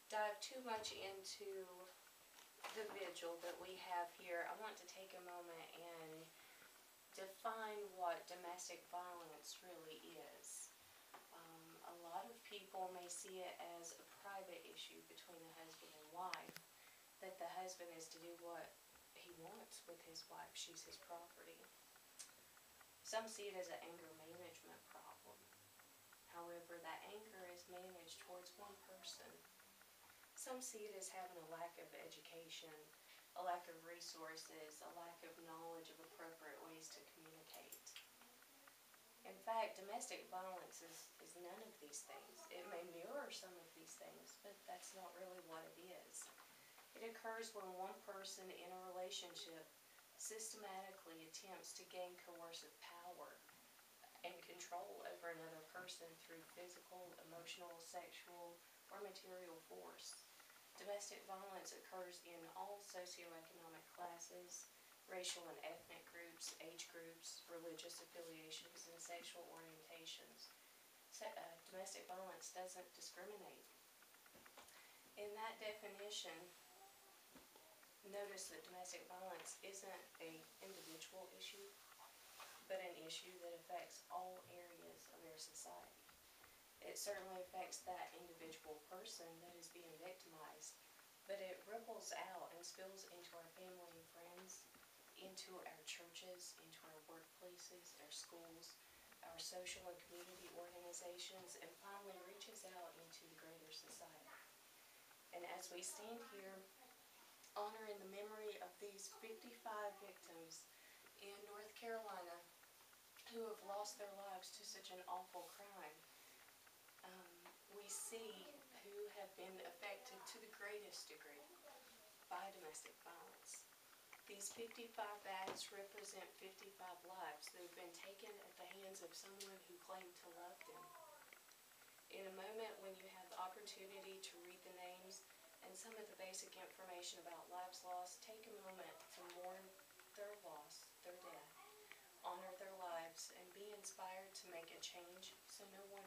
dive too much into the vigil that we have here, I want to take a moment and define what domestic violence really is. A lot of people may see it as a private issue between the husband and wife, that the husband is to do what he wants with his wife. She's his property. Some see it as an anger management problem. However, that anger is managed towards one person. Some see it as having a lack of education, a lack of resources, a lack of knowledge of appropriate ways to communicate. In fact, domestic violence is none of these things. It may mirror some of these things, but that's not really what it is. It occurs when one person in a relationship systematically attempts to gain coercive power and control over another person through physical, emotional, sexual, or material force. Domestic violence occurs in all socioeconomic classes, racial and ethnic groups, age groups, religious affiliations, and sexual orientations. Domestic violence doesn't discriminate. In that definition, notice that domestic violence isn't an individual issue, but an issue that affects all areas of our society. It certainly affects that individual person that is being victimized, but it ripples out and spills into our family and friends, into our churches, into our workplaces, our schools, our social and community organizations, and finally reaches out into the greater society. And as we stand here honoring the memory of these 55 victims in North Carolina who have lost their lives to such an awful crime, we see who have been affected to the greatest degree by domestic violence. These 55 bags represent 55 lives that have been taken at the hands of someone who claimed to love them. In a moment when you have the opportunity to read the names and some of the basic information about lives lost, take a moment to mourn their loss, their death, honor their lives, and be inspired to make a change so no one